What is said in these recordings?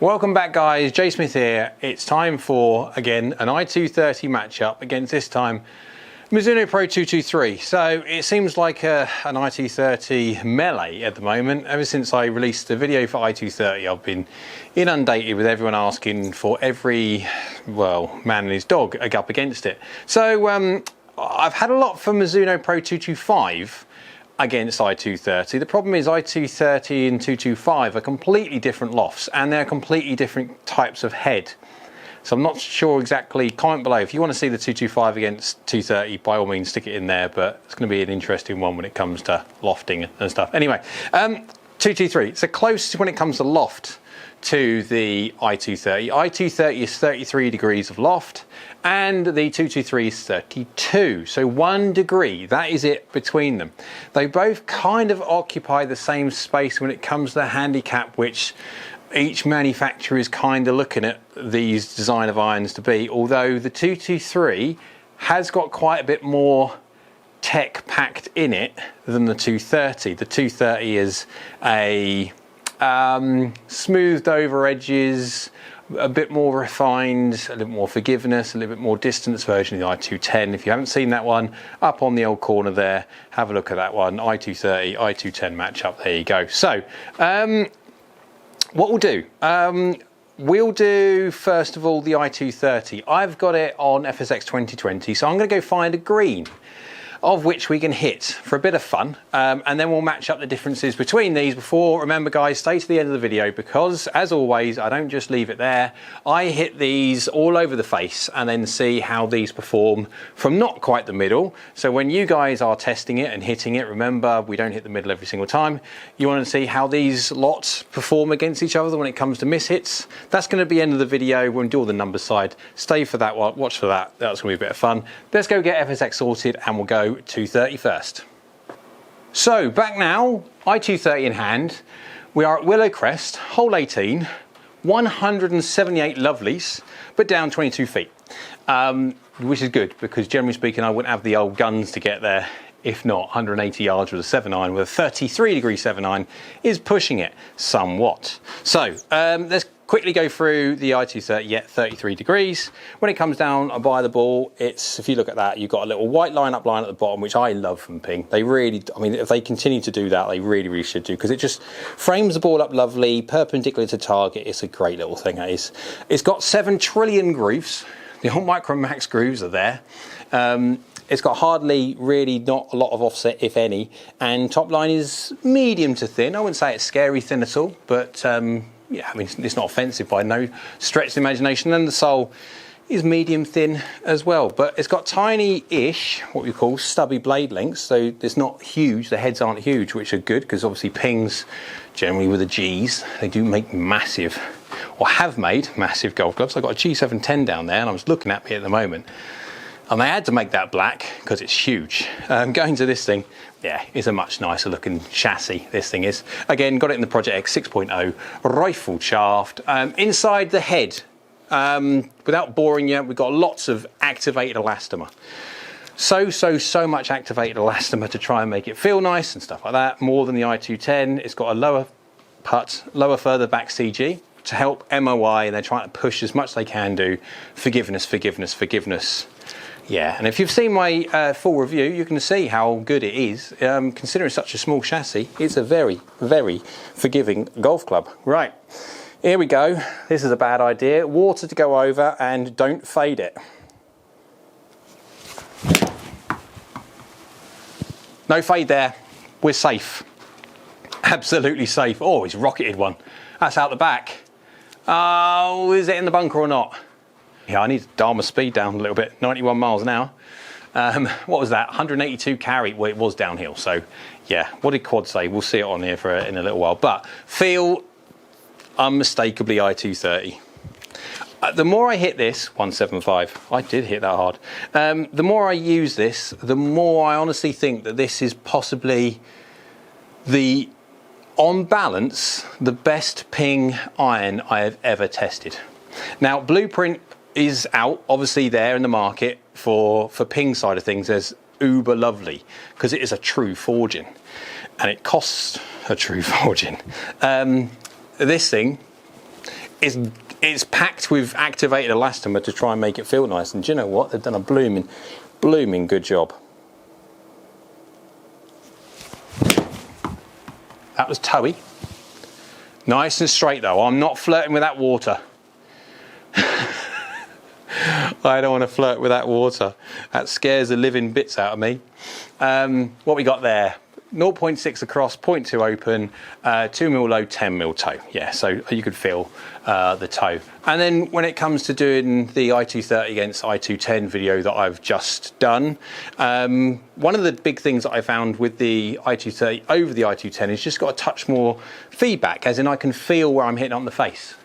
Welcome back guys, Jay Smith here. It's time for, again, an i230 matchup against this time Mizuno Pro 223. So it seems like an i230 melee at the moment. Ever since I released the video for i230, I've been inundated with everyone asking for every, well, man and his dog up against it. So I've had a lot for Mizuno Pro 225 against i230. The problem is i230 and 225 are completely different lofts and they're completely different types of head. So I'm not sure exactly. Comment below if you want to see the 225 against 230, by all means stick it in there, but it's going to be an interesting one when it comes to lofting and stuff. Anyway, 223, so close when it comes to loft to the i230. i230 is 33 degrees of loft and the 223 is 32, so 1 degree, that is it between them. They both kind of occupy the same space when it comes to the handicap, which each manufacturer is kind of looking at these design of irons to be, although the 223 has got quite a bit more tech packed in it than the 230. The 230 is a smoothed over edges, a bit more refined, a little more forgiveness, a little bit more distance version of the i210. If you haven't seen that one, up on the old corner there, have a look at that one. i230, i210 matchup, there you go. So, what we'll do first of all the i230. I've got it on FSX 2020, so I'm going to go find a green of which we can hit for a bit of fun, and then we'll match up the differences between these. Before, remember guys, stay to the end of the video because as always I don't just leave it there. I hit these all over the face and then see how these perform from not quite the middle. So when you guys are testing it and hitting it, remember we don't hit the middle every single time. You want to see how these lots perform against each other when it comes to miss hits. That's going to be the end of the video. We'll do all the numbers side. Stay for that one, watch for that. That's going to be a bit of fun. Let's go get FSX sorted and we'll go 230 first. So back now, i230 in hand. We are at Willow Crest, hole 18, 178 lovelies, but down 22 feet, which is good because generally speaking I wouldn't have the old guns to get there. If not, 180 yards with a 7-iron, with a 33 degree 7-iron is pushing it somewhat. So let's quickly go through the i230, yeah, 33 degrees. When it comes down by the ball, it's, if you look at that, you've got a little white line-up line at the bottom, which I love from Ping. They really, I mean, if they continue to do that, they really should do, because it just frames the ball up lovely, perpendicular to target. It's a great little thing, it is. It's got 7 trillion grooves. The old Micro Max grooves are there. It's got hardly, really not a lot of offset, if any, and top line is medium to thin. I wouldn't say it's scary thin at all, but yeah, I mean, it's not offensive by no stretch of the imagination, and the sole is medium thin as well, but it's got tiny-ish, what we call stubby blade lengths, so it's not huge, the heads aren't huge, which are good, because obviously Pings, generally with the Gs, they do make massive, or have made massive golf clubs. I've got a G710 down there, and I was looking at me at the moment, and they had to make that black because it's huge. Going to this thing, yeah, it's a much nicer looking chassis, this thing is. Again, got it in the Project X 6.0, rifled shaft. Inside the head, without boring you, we've got lots of activated elastomer. So much activated elastomer to try and make it feel nice and stuff like that. More than the i210. It's got a lower putt, lower further back CG to help MOI, and they're trying to push as much as they can do. Forgiveness. Yeah, and if you've seen my full review, you can see how good it is. Considering such a small chassis, it's a very forgiving golf club. Right, here we go. This is a bad idea. Water to go over, and don't fade it. No fade there. We're safe. Absolutely safe. Oh, it's rocketed one. That's out the back. Oh, is it in the bunker or not? Yeah, I need to dial my speed down a little bit, 91 miles an hour. What was that, 182 carry? Well, it was downhill, so yeah, what did Quad say? We'll see it on here in a little while, but feel unmistakably i230. The more I hit this, 175, I did hit that hard. The more I use this, the more I honestly think that this is possibly on balance, the best Ping iron I have ever tested. Now, Blueprint is out, obviously there in the market for Ping side of things as uber lovely, because it is a true forging, and it costs a true forging. This thing it's packed with activated elastomer to try and make it feel nice. And do you know what? They've done a blooming good job. That was toey. Nice and straight though. I'm not flirting with that water. I don't want to flirt with that water. That scares the living bits out of me. What we got there? 0.6 across, 0.2 open, 2mm low, 10mm toe. Yeah, so you could feel the toe. And then when it comes to doing the i230 against i210 video that I've just done, one of the big things that I found with the i230 over the i210 is just got a touch more feedback, as in I can feel where I'm hitting on the face.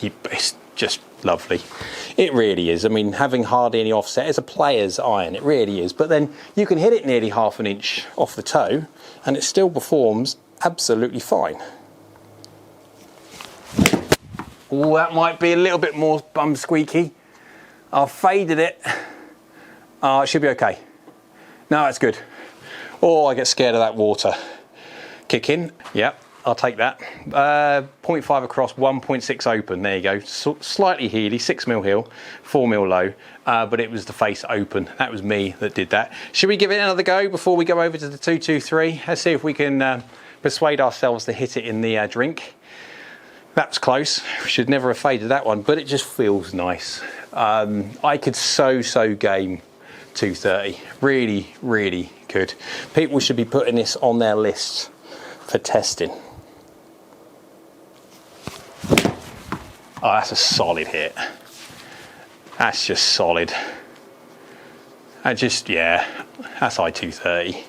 It's just lovely. It really is. I mean, having hardly any offset is a player's iron, it really is. But then you can hit it nearly half an inch off the toe and it still performs absolutely fine. Oh, that might be a little bit more bum squeaky. I've faded it. Oh, it should be okay. No, it's good. Oh, I get scared of that water. Kick in. Yep. I'll take that. 0.5 across, 1.6 open. There you go. Slightly heely, 6mm heel, 4mm low, but it was the face open. That was me that did that. Should we give it another go before we go over to the 223? Let's see if we can persuade ourselves to hit it in the drink. That was close. We should never have faded that one, but it just feels nice. I could so game 230. Really, really could. People should be putting this on their lists for testing. Oh, that's a solid hit. That's just solid. Yeah, that's i230.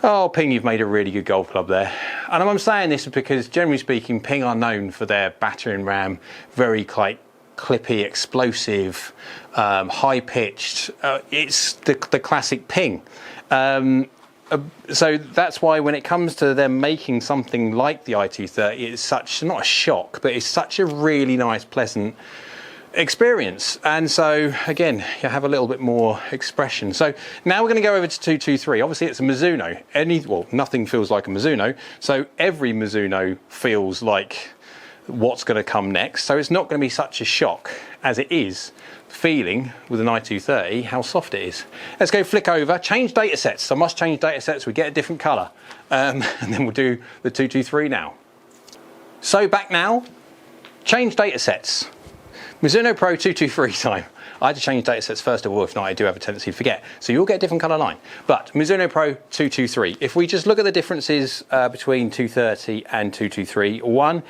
Oh, Ping, you've made a really good golf club there. And I'm saying this because, generally speaking, Ping are known for their battering ram, very clippy, explosive, high-pitched. It's the classic Ping. So that's why when it comes to them making something like the i230, it's such, not a shock, but it's such a really nice, pleasant experience. And so again, you have a little bit more expression. So now we're going to go over to 223. Obviously it's a Mizuno. Well, nothing feels like a Mizuno. So every Mizuno feels like what's going to come next. So it's not going to be such a shock as it is feeling with an i230 how soft it is. Let's go flick over, change data sets. So I must change data sets, we get a different color. And then we'll do the 223 now. So back now, change data sets. Mizuno Pro 223 time. I had to change data sets first of all, if not I do have a tendency to forget. So you'll get a different color line. But Mizuno Pro 223, if we just look at the differences between 230 and 223, one,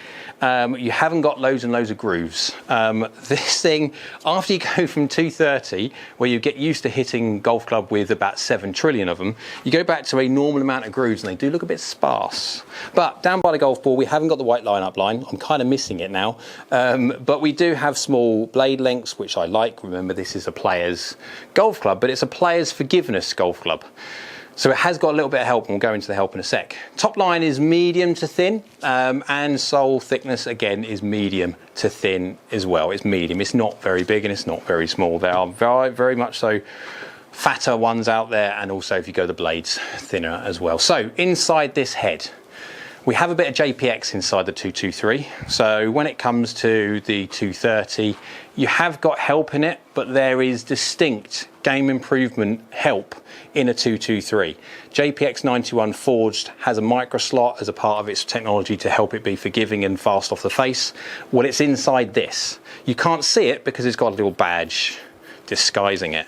you haven't got loads and loads of grooves. This thing, after you go from 230, where you get used to hitting golf club with about 7 trillion of them, you go back to a normal amount of grooves and they do look a bit sparse. But down by the golf ball, we haven't got the white line-up line. I'm kind of missing it now. But we do have small blade lengths, which I like. Remember, this is a player's golf club, but it's a player's forgiveness golf club. So it has got a little bit of help, and we'll go into the help in a sec. Top line is medium to thin, and sole thickness, again, is medium to thin as well. It's medium. It's not very big and it's not very small. There are very, very much so fatter ones out there, and also if you go the blades, thinner as well. So inside this head, we have a bit of JPX inside the 223. So when it comes to the 230, you have got help in it, but there is distinct game improvement help in a 223. JPX 91 Forged has a micro slot as a part of its technology to help it be forgiving and fast off the face. Well, it's inside this. You can't see it because it's got a little badge disguising it.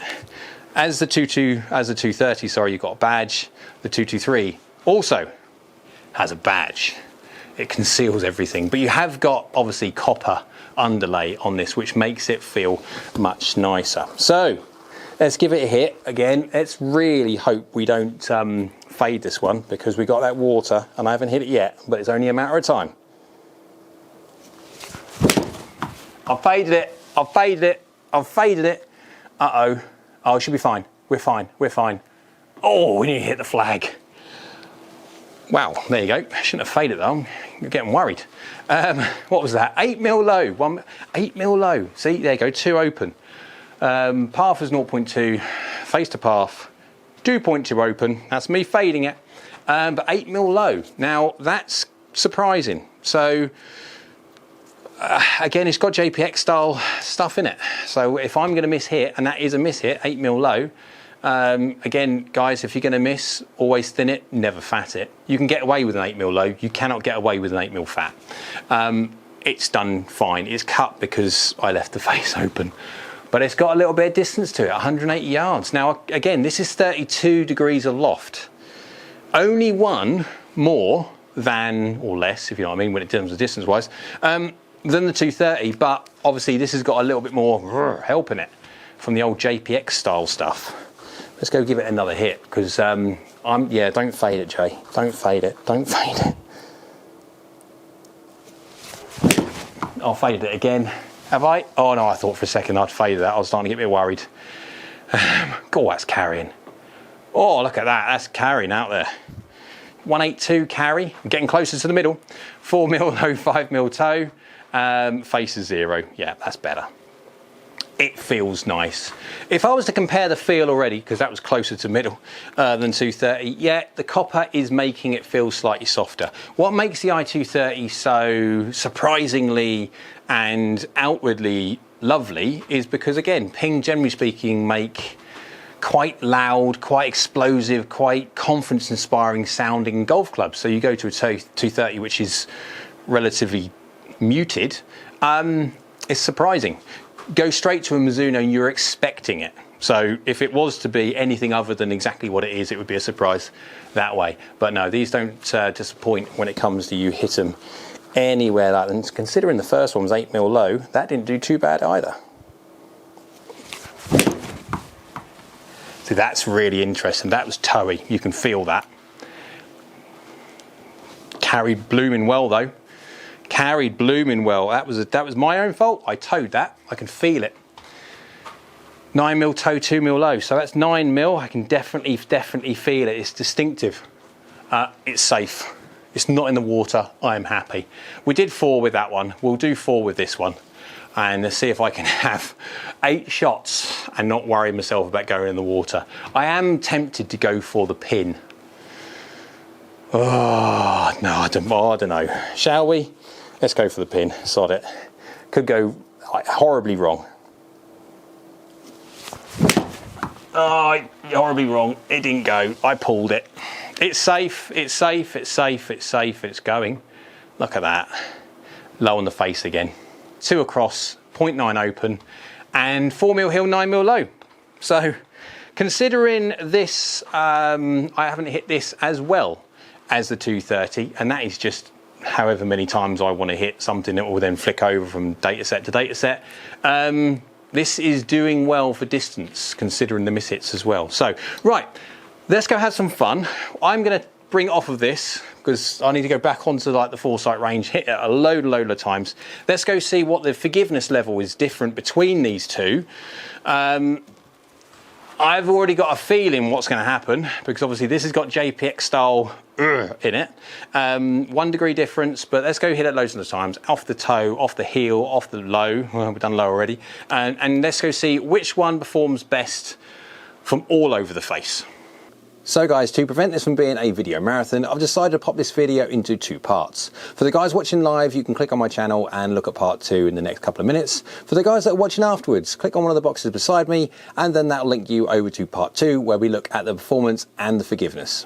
As the 230, sorry, you've got a badge. The 223 also has a badge. It conceals everything, but you have got obviously copper underlay on this, which makes it feel much nicer. So let's give it a hit again. Let's really hope we don't fade this one, because we got that water and I haven't hit it yet, but it's only a matter of time. I've faded it, I've faded it, I've faded it. Uh-oh. Oh, it should be fine. We're fine, we're fine. Oh, we need to hit the flag. Wow, there you go. I shouldn't have faded though. I'm getting worried. What was that? 8mm low. 8mm low. See, there you go. 2 open. Path is 0.2. Face to path. 2.2 open. That's me fading it. But 8mm low. Now that's surprising. So again, it's got JPX style stuff in it. So if I'm going to miss hit, and that is a miss hit, 8mm low, again, guys, if you're going to miss, always thin it, never fat it. You can get away with an 8mm low. You cannot get away with an 8mm fat. It's done fine. It's cut because I left the face open. But it's got a little bit of distance to it, 180 yards. Now, again, this is 32 degrees aloft. Only one more than, or less, if you know what I mean, when it comes to distance-wise, than the 230, but obviously this has got a little bit more help in it from the old JPX style stuff. Let's go give it another hit, because yeah, don't fade it, Jay. Don't fade it, don't fade it. I'll fade it again. Have I? Oh no, I thought for a second I'd faded that. I was starting to get a bit worried. God, that's carrying. Oh, look at that, that's carrying out there. 182 carry, I'm getting closer to the middle. 4mm low, 5mm toe, face is 0. Yeah, that's better. It feels nice. If I was to compare the feel already, because that was closer to middle than 230, yeah, the copper is making it feel slightly softer. What makes the i230 so surprisingly and outwardly lovely is because, again, Ping, generally speaking, make quite loud, quite explosive, quite confidence-inspiring sounding golf clubs. So you go to a 230 which is relatively muted, it's surprising. Go straight to a Mizuno and you're expecting it. So if it was to be anything other than exactly what it is, it would be a surprise that way. But no, these don't disappoint when it comes to you hit them anywhere like that. And considering the first one was 8mm low, that didn't do too bad either. So that's really interesting. That was toey. You can feel that. Carried blooming well though. Carried blooming well. That was my own fault. I towed that. I can feel it. 9mm toe, 2mm low. So that's 9mm. I can definitely feel it. It's distinctive. It's safe. It's not in the water. I am happy. We did 4 with that one. We'll do 4 with this one. And let's see if I can have 8 shots and not worry myself about going in the water. I am tempted to go for the pin. Oh, no, I don't know. Shall we? Let's go for the pin. Sod it. Could go horribly wrong. Oh, horribly wrong. It didn't go. I pulled it. It's safe. It's safe. It's safe. It's safe. It's going. Look at that. Low on the face again. 2 across, 0.9 open, and 4mm hill, 9mm low. So, considering this, I haven't hit this as well as the 230, and that is just however many times I want to hit something that will then flick over from data set to data set. This is doing well for distance, considering the miss hits as well. So, right, let's go have some fun. I'm going to bring it off of this because I need to go back onto like the foresight range, hit it a load of times. Let's go see what the forgiveness level is different between these two. I've already got a feeling what's going to happen because obviously this has got JPX style in it. 1 degree difference, but let's go hit it loads of times. Off the toe, off the heel, off the low. Well, we've done low already. And let's go see which one performs best from all over the face. So guys, to prevent this from being a video marathon, I've decided to pop this video into 2 parts. For the guys watching live, you can click on my channel and look at part 2 in the next couple of minutes. For the guys that are watching afterwards, click on one of the boxes beside me, and then that'll link you over to part 2, where we look at the performance and the forgiveness.